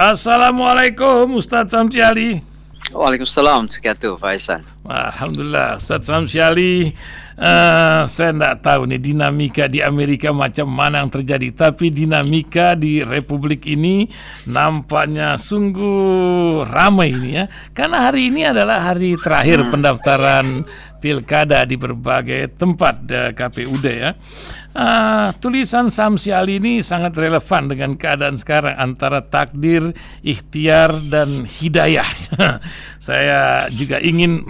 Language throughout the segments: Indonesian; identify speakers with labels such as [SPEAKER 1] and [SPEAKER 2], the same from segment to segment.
[SPEAKER 1] Assalamualaikum Ustadz Samsi Ali.
[SPEAKER 2] Waalaikumsalam warahmatullahi Faisal.
[SPEAKER 1] Alhamdulillah Ustadz Samsi Ali. Saya tidak tahu nih dinamika di Amerika macam mana yang terjadi, tapi dinamika di Republik ini nampaknya sungguh ramai ini ya, karena hari ini adalah hari terakhir pendaftaran pilkada di berbagai tempat KPUD ya. Tulisan Samsi Ali ini sangat relevan dengan keadaan sekarang antara takdir, ikhtiar, dan hidayah. Saya juga ingin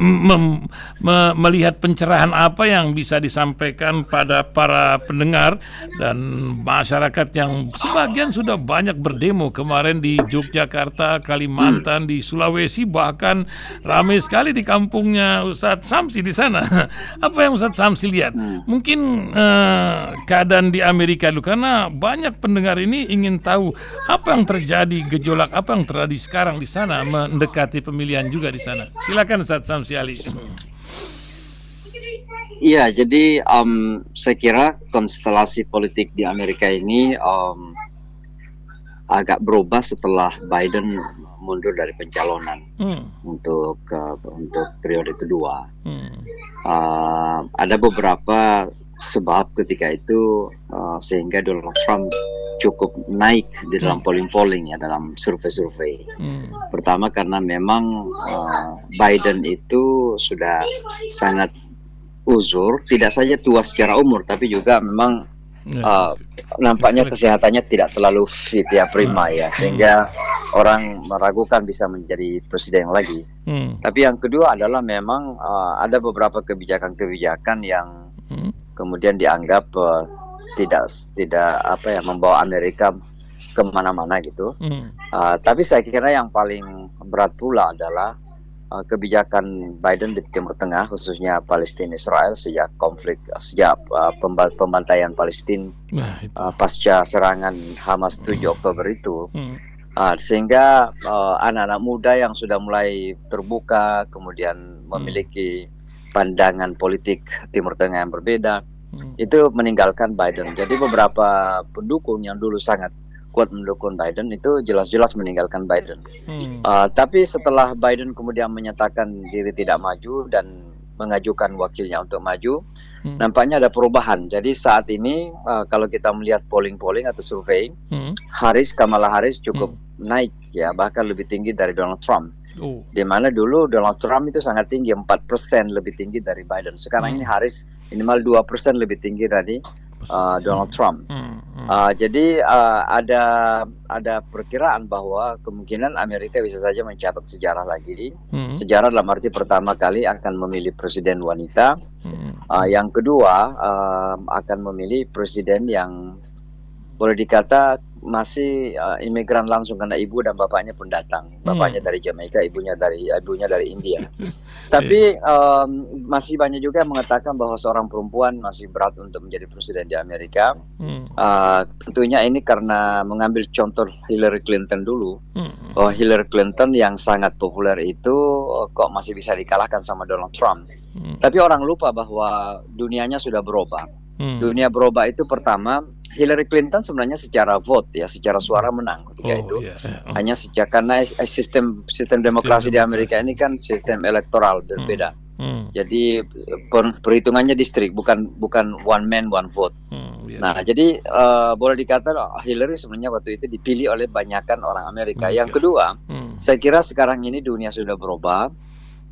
[SPEAKER 1] melihat pencerahan apa yang bisa disampaikan pada para pendengar dan masyarakat yang sebagian sudah banyak berdemo kemarin di Yogyakarta, Kalimantan, di Sulawesi, bahkan ramai sekali di kampungnya Ustadz Samsi di sana. Apa yang Ustadz Samsi lihat? Mungkin keadaan di Amerika dulu, karena banyak pendengar ini ingin tahu apa yang terjadi, gejolak apa yang terjadi sekarang di sana, mendekati pemilihan juga di sana. Silakan Ustadz Samsi Ali.
[SPEAKER 2] Iya, jadi saya kira konstelasi politik di Amerika ini agak berubah setelah Biden mundur dari pencalonan untuk periode kedua. Ada beberapa sebab ketika itu sehingga Donald Trump cukup naik di dalam polling ya, dalam survei-survei. Pertama karena memang Biden itu sudah sangat uzur, tidak saja tua secara umur, tapi juga memang nampaknya kesehatannya tidak terlalu fit ya, prima ya, sehingga orang meragukan bisa menjadi presiden lagi. Tapi yang kedua adalah memang ada beberapa kebijakan-kebijakan yang kemudian dianggap tidak membawa Amerika kemana-mana gitu. Tapi saya kira yang paling berat pula adalah kebijakan Biden di Timur Tengah, khususnya Palestina Israel sejak pembantaian Palestina pasca serangan Hamas 7 Oktober itu. Sehingga anak-anak muda yang sudah mulai terbuka, kemudian memiliki pandangan politik Timur Tengah yang berbeda, itu meninggalkan Biden. Jadi beberapa pendukung yang dulu sangat kuat mendukung Biden itu jelas-jelas meninggalkan Biden. Tapi setelah Biden kemudian menyatakan diri tidak maju dan mengajukan wakilnya untuk maju, nampaknya ada perubahan. Jadi saat ini kalau kita melihat polling atau survei, Kamala Harris cukup naik ya, bahkan lebih tinggi dari Donald Trump. Di mana dulu Donald Trump itu sangat tinggi, 4% lebih tinggi dari Biden. Sekarang ini Harris minimal 2% lebih tinggi dari Donald Trump. Jadi ada perkiraan bahwa kemungkinan Amerika bisa saja mencatat sejarah lagi. Sejarah dalam arti pertama kali akan memilih presiden wanita. Yang kedua akan memilih presiden yang boleh dikata masih imigran langsung, karena ibu dan bapaknya pendatang. Bapaknya dari Jamaika, ibunya dari India. Tapi masih banyak juga yang mengatakan bahwa seorang perempuan masih berat untuk menjadi presiden di Amerika. Tentunya ini karena mengambil contoh Hillary Clinton dulu. Bahwa Hillary Clinton yang sangat populer itu kok masih bisa dikalahkan sama Donald Trump. Tapi orang lupa bahwa dunianya sudah berubah. Dunia berubah itu pertama, Hillary Clinton sebenarnya secara vote ya, secara suara menang ketika itu. Hanya karena sistem demokrasi di Amerika ini kan sistem elektoral berbeda. Jadi perhitungannya distrik, bukan one man one vote. Nah, jadi boleh dikata Hillary sebenarnya waktu itu dipilih oleh banyakan orang Amerika. Yang kedua, saya kira sekarang ini dunia sudah berubah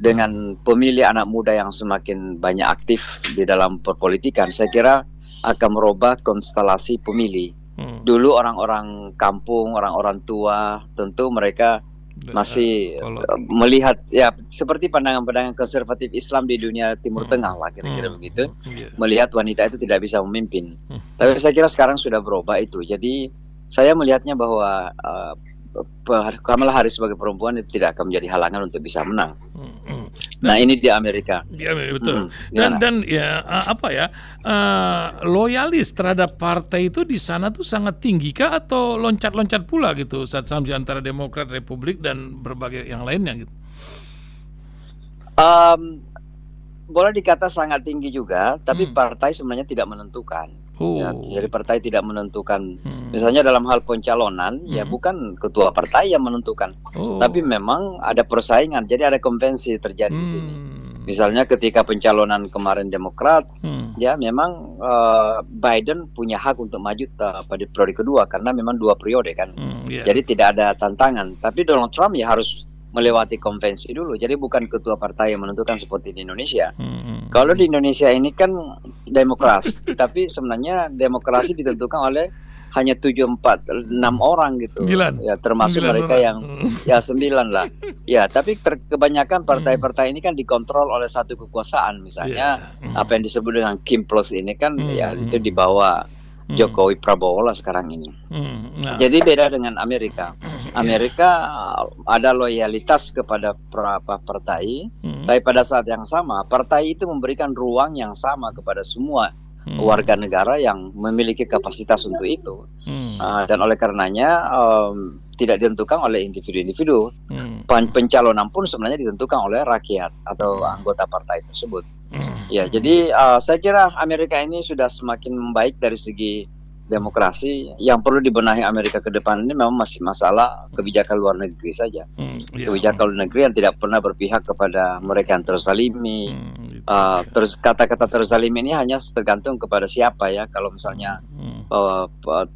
[SPEAKER 2] dengan pemilih anak muda yang semakin banyak aktif di dalam perpolitikan. Saya kira akan merubah konstelasi pemilih. Dulu orang-orang kampung, orang-orang tua, tentu mereka masih melihat ya seperti pandangan-pandangan konservatif Islam di dunia Timur Tengah lah, kira-kira begitu. Melihat wanita itu tidak bisa memimpin. Tapi saya kira sekarang sudah berubah itu. Jadi saya melihatnya bahwa Kamala Harris sebagai perempuan itu tidak akan menjadi halangan untuk bisa menang. Nah, ini di Amerika.
[SPEAKER 1] Di Amerika, betul. Dan ya loyalis terhadap partai itu di sana tuh sangat tinggi kah, atau loncat-loncat pula gitu saat Samsi antara Demokrat, Republik dan berbagai yang lainnya gitu?
[SPEAKER 2] Boleh dikata sangat tinggi juga, tapi partai sebenarnya tidak menentukan. Ya, jadi partai tidak menentukan. Misalnya dalam hal pencalonan, ya bukan ketua partai yang menentukan, tapi memang ada persaingan. Jadi ada konvensi terjadi di sini. Misalnya ketika pencalonan kemarin Demokrat, ya memang Biden punya hak untuk maju pada periode kedua karena memang 2 periode kan. Jadi tidak ada tantangan. Tapi Donald Trump ya harus melewati konvensi dulu. Jadi bukan ketua partai yang menentukan seperti di Indonesia. Kalau di Indonesia ini kan demokrasi, tapi sebenarnya demokrasi ditentukan oleh hanya 6 orang gitu.
[SPEAKER 1] 9.
[SPEAKER 2] Ya termasuk 9 mereka orang. Yang 9 lah. Ya, tapi kebanyakan partai-partai ini kan dikontrol oleh satu kekuasaan. Misalnya apa yang disebut dengan Kim Plus ini kan ya itu di bawah Jokowi Prabowo lah sekarang ini. Jadi beda dengan Amerika. Amerika ada loyalitas kepada partai, tapi pada saat yang sama partai itu memberikan ruang yang sama kepada semua warga negara yang memiliki kapasitas untuk itu. Dan oleh karenanya tidak ditentukan oleh individu-individu. Pencalonan pun sebenarnya ditentukan oleh rakyat atau anggota partai tersebut. Ya, jadi saya kira Amerika ini sudah semakin membaik dari segi demokrasi. Yang perlu dibenahi Amerika ke depan ini memang masih masalah kebijakan luar negeri saja. Kebijakan luar negeri yang tidak pernah berpihak kepada mereka yang terzalimi. Terus kata-kata terzalimi ini hanya tergantung kepada siapa ya. Kalau misalnya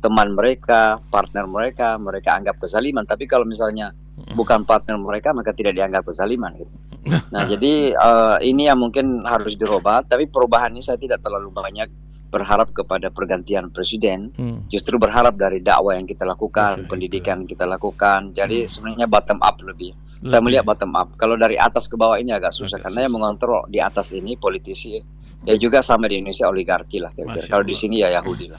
[SPEAKER 2] teman mereka, partner mereka, mereka anggap kezaliman. Tapi kalau misalnya bukan partner mereka, maka tidak dianggap kezaliman gitu. Nah, jadi ini yang mungkin harus dirubah. Tapi perubahan ini saya tidak terlalu banyak berharap kepada pergantian presiden. Justru berharap dari dakwah yang kita lakukan, pendidikan yang kita lakukan. Jadi sebenarnya bottom up lebih. Saya melihat bottom up. Kalau dari atas ke bawah ini agak susah karena yang mengontrol di atas ini politisi. Ya juga sama di Indonesia oligarki lah kira-kira. Kalau di sini ya Yahudi lah.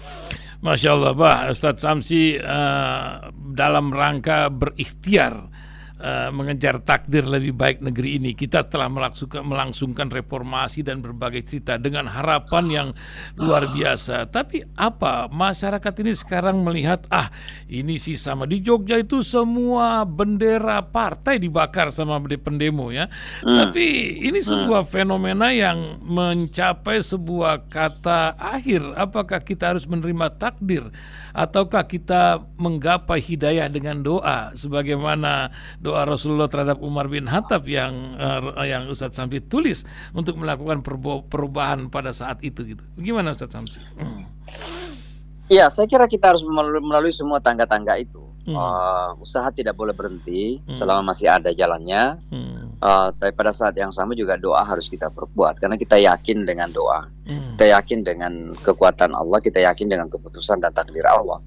[SPEAKER 1] Masya Allah, Bah, Ustadz Samsi dalam rangka berikhtiar mengejar takdir lebih baik negeri ini, kita telah melangsungkan reformasi dan berbagai cerita dengan harapan yang luar biasa. Tapi apa masyarakat ini sekarang melihat, ini sih sama di Jogja itu semua bendera partai dibakar sama pendemo ya. Tapi ini sebuah fenomena yang mencapai sebuah kata akhir. Apakah kita harus menerima takdir ataukah kita menggapai hidayah dengan doa sebagaimana doa Rasulullah terhadap Umar bin Khattab yang Ustadz Samsi tulis untuk melakukan perubahan pada saat itu gitu. Gimana Ustadz Samsi?
[SPEAKER 2] Ya, saya kira kita harus melalui semua tangga-tangga itu. Usaha tidak boleh berhenti selama masih ada jalannya. Tapi pada saat yang sama juga doa harus kita perbuat karena kita yakin dengan doa. Kita yakin dengan kekuatan Allah, kita yakin dengan keputusan dan takdir Allah.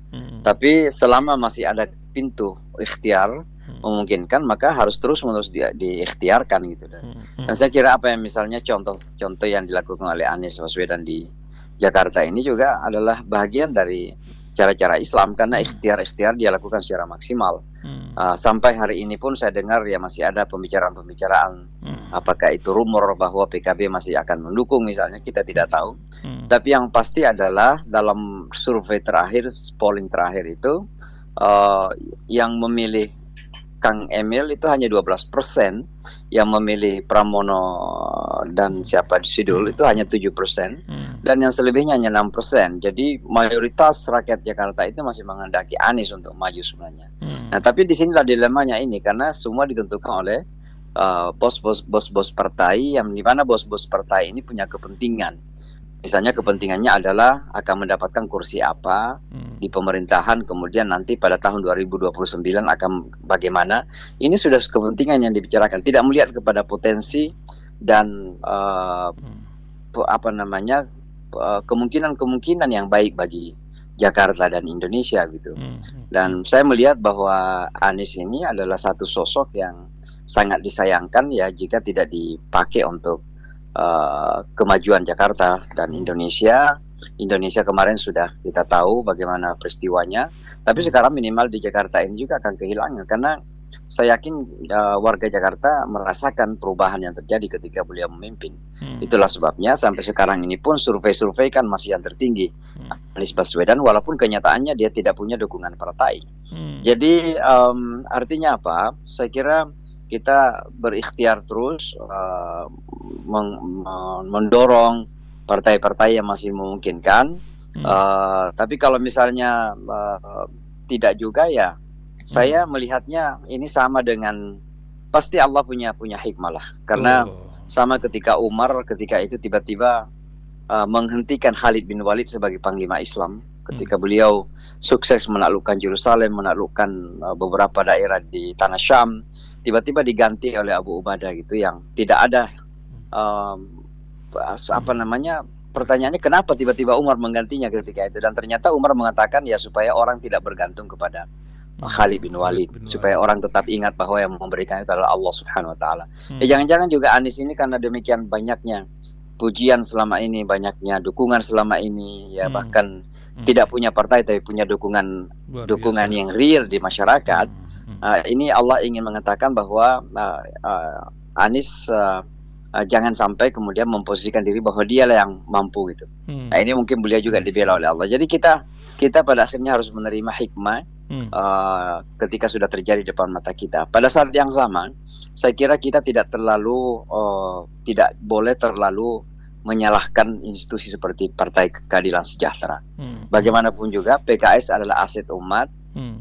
[SPEAKER 2] Tapi selama masih ada pintu ikhtiar memungkinkan, maka harus terus-menerus diikhtiarkan gitu. Dan saya kira apa yang misalnya contoh yang dilakukan oleh Anies Baswedan di Jakarta ini juga adalah bagian dari cara-cara Islam karena ikhtiar-ikhtiar dia lakukan secara maksimal. Sampai hari ini pun saya dengar ya masih ada pembicaraan apakah itu rumor bahwa PKB masih akan mendukung misalnya, kita tidak tahu. Tapi yang pasti adalah dalam survei terakhir, polling terakhir itu yang memilih Kang Emil itu hanya 12%, yang memilih Pramono dan siapa di Sidul itu hanya 7%, dan yang selebihnya hanya 6%. Jadi mayoritas rakyat Jakarta itu masih menghendaki Anies untuk maju sebenarnya. Nah, tapi di sinilah dilemanya ini karena semua ditentukan oleh bos-bos partai, yang dimana bos-bos partai ini punya kepentingan. Misalnya kepentingannya adalah akan mendapatkan kursi apa di pemerintahan, kemudian nanti pada tahun 2029 akan bagaimana. Ini sudah kepentingan yang dibicarakan, tidak melihat kepada potensi dan kemungkinan yang baik bagi Jakarta dan Indonesia gitu. Dan saya melihat bahwa Anies ini adalah satu sosok yang sangat disayangkan ya jika tidak dipakai untuk kemajuan Jakarta dan Indonesia. Indonesia kemarin sudah kita tahu bagaimana peristiwanya, tapi sekarang minimal di Jakarta ini juga akan kehilangan karena saya yakin warga Jakarta merasakan perubahan yang terjadi ketika beliau memimpin. Itulah sebabnya sampai sekarang ini pun survei-survei kan masih yang tertinggi Anies Baswedan, walaupun kenyataannya dia tidak punya dukungan partai. Jadi artinya apa? Saya kira kita berikhtiar terus mendorong partai-partai yang masih memungkinkan Tapi kalau misalnya tidak juga ya, saya melihatnya ini sama dengan pasti Allah punya hikmah lah. Karena sama ketika Umar ketika itu tiba-tiba menghentikan Khalid bin Walid sebagai panglima Islam ketika beliau sukses menaklukkan Yerusalem, menaklukkan beberapa daerah di tanah Syam, tiba-tiba diganti oleh Abu Ubadah gitu, yang tidak ada pertanyaannya kenapa tiba-tiba Umar menggantinya ketika itu, dan ternyata Umar mengatakan ya supaya orang tidak bergantung kepada Khalid bin Walid, supaya orang tetap ingat bahwa yang memberikan itu adalah Allah Subhanahu wa taala. Jangan-jangan juga Anies ini karena demikian banyaknya pujian selama ini, banyaknya dukungan selama ini, ya bahkan tidak punya partai tapi punya dukungan yang real di masyarakat. Ini Allah ingin mengatakan bahwa Anies jangan sampai kemudian memposisikan diri bahwa dialah yang mampu gitu. Nah, ini mungkin beliau juga dibela oleh Allah. Jadi kita pada akhirnya harus menerima hikmah ketika sudah terjadi depan mata kita. Pada saat yang sama, saya kira kita tidak boleh terlalu menyalahkan institusi seperti Partai Keadilan Sejahtera. Bagaimanapun juga PKS adalah aset umat,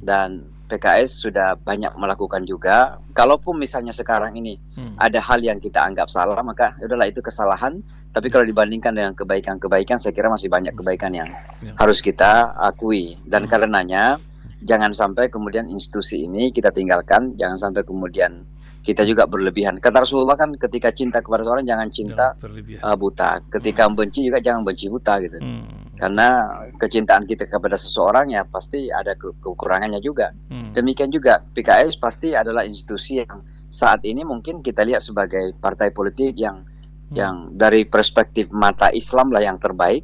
[SPEAKER 2] dan PKS sudah banyak melakukan juga. Kalaupun misalnya sekarang ini ada hal yang kita anggap salah, maka udahlah itu kesalahan. Tapi kalau dibandingkan dengan kebaikan-kebaikan, saya kira masih banyak kebaikan yang harus kita akui. Dan karenanya jangan sampai kemudian institusi ini kita tinggalkan, jangan sampai kemudian kita juga berlebihan. Kata Rasulullah kan ketika cinta kepada seorang jangan cinta buta. Ketika membenci juga jangan benci buta gitu. Karena kecintaan kita kepada seseorang ya pasti ada kekurangannya juga. Demikian juga PKS pasti adalah institusi yang saat ini mungkin kita lihat sebagai partai politik yang dari perspektif mata Islam lah yang terbaik.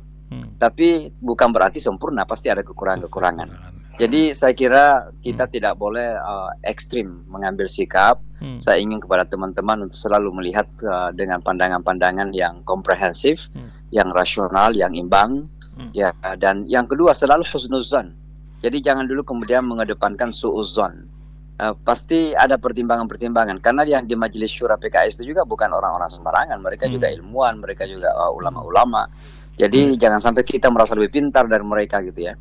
[SPEAKER 2] Tapi bukan berarti sempurna, pasti ada kekurangan-kekurangan. Jadi saya kira kita tidak boleh ekstrim mengambil sikap. Saya ingin kepada teman-teman untuk selalu melihat dengan pandangan-pandangan yang komprehensif, yang rasional, yang imbang. Ya, dan yang kedua selalu husnuzan. Jadi jangan dulu kemudian mengedepankan su'uzon. Pasti ada pertimbangan-pertimbangan. Karena yang di Majelis Syura PKS itu juga bukan orang-orang sembarangan. Mereka juga ilmuwan, mereka juga ulama-ulama. Jadi jangan sampai kita merasa lebih pintar dari mereka gitu ya.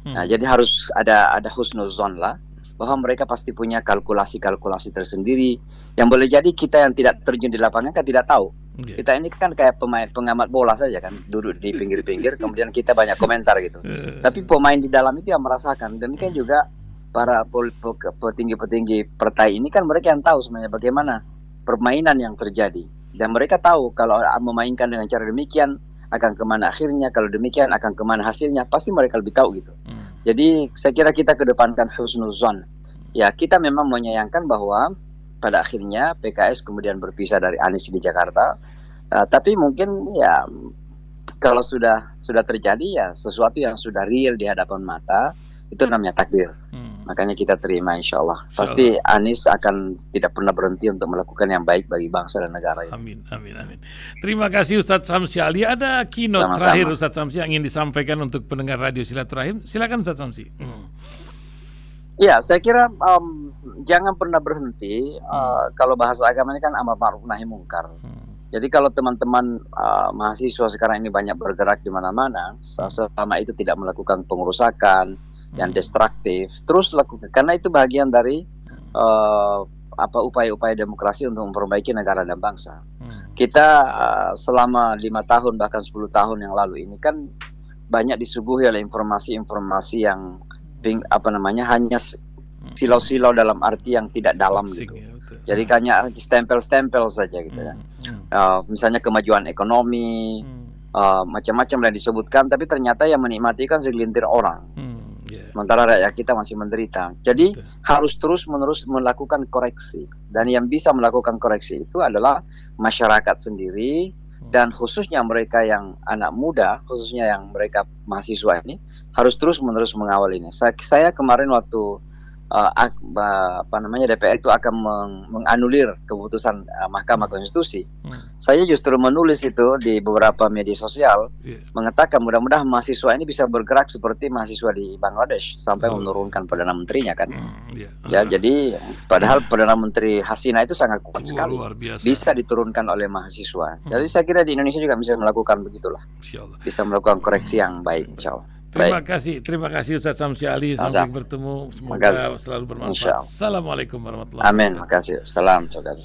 [SPEAKER 2] Nah, jadi harus ada husnuzon lah, bahwa mereka pasti punya kalkulasi-kalkulasi tersendiri. Yang boleh jadi kita yang tidak terjun di lapangan kan tidak tahu. Kita ini kan kayak pengamat bola saja kan, duduk di pinggir-pinggir, kemudian kita banyak komentar gitu. Tapi pemain di dalam itu yang merasakan. Demikian juga para petinggi-petinggi partai ini kan mereka yang tahu sebenarnya bagaimana permainan yang terjadi. Dan mereka tahu kalau memainkan dengan cara demikian akan kemana akhirnya, kalau demikian akan kemana hasilnya, pasti mereka lebih tahu gitu. Jadi saya kira kita kedepankan husnuzon. Ya, kita memang menyayangkan bahwa pada akhirnya PKS kemudian berpisah dari Anies di Jakarta. Tapi mungkin ya kalau sudah terjadi ya sesuatu yang sudah real di hadapan mata, itu namanya takdir. Makanya kita terima insya Allah. Pasti Anies akan tidak pernah berhenti untuk melakukan yang baik bagi bangsa dan negara ini.
[SPEAKER 1] Amin. Terima kasih Ustadz Samsi Ali. Ada keynote terakhir Ustadz Samsi yang ingin disampaikan untuk pendengar Radio Silaturahim. Silakan Ustadz Samsi.
[SPEAKER 2] Ya, saya kira jangan pernah berhenti. Kalau bahasa agama ini kan amar ma'ruf nahi mungkar. Jadi kalau teman-teman mahasiswa sekarang ini banyak bergerak di mana-mana, selama itu tidak melakukan pengerusakan yang destruktif, terus lakukan, karena itu bagian dari upaya-upaya demokrasi untuk memperbaiki negara dan bangsa. Kita selama 5 tahun bahkan 10 tahun yang lalu ini kan banyak disuguhi oleh informasi-informasi yang hanya silau-silau dalam arti yang tidak dalam gitu. Jadi hanya stempel-stempel saja gitu ya. Misalnya kemajuan ekonomi, macam-macam yang disebutkan, tapi ternyata yang menikmati kan segelintir orang. Sementara rakyat kita masih menderita. Jadi harus terus-menerus melakukan koreksi. Dan yang bisa melakukan koreksi itu adalah masyarakat sendiri, dan khususnya mereka yang anak muda, khususnya yang mereka mahasiswa ini harus terus-menerus mengawal ini. Saya kemarin waktu DPR itu akan menganulir keputusan Mahkamah Konstitusi. Saya justru menulis itu di beberapa media sosial, mengatakan mudah-mudahan mahasiswa ini bisa bergerak seperti mahasiswa di Bangladesh sampai menurunkan Perdana Menterinya kan. Ya, jadi padahal Perdana Menteri Hasina itu sangat kuat sekali, bisa diturunkan oleh mahasiswa. Jadi saya kira di Indonesia juga bisa melakukan begitulah, bisa melakukan koreksi yang baik, insya Allah.
[SPEAKER 1] Terima kasih Ustaz Samsi Ali. Sampai bertemu, semoga selalu bermanfaat. Assalamualaikum warahmatullahi wabarakatuh.
[SPEAKER 2] Amin, makasih. Salam, saudara.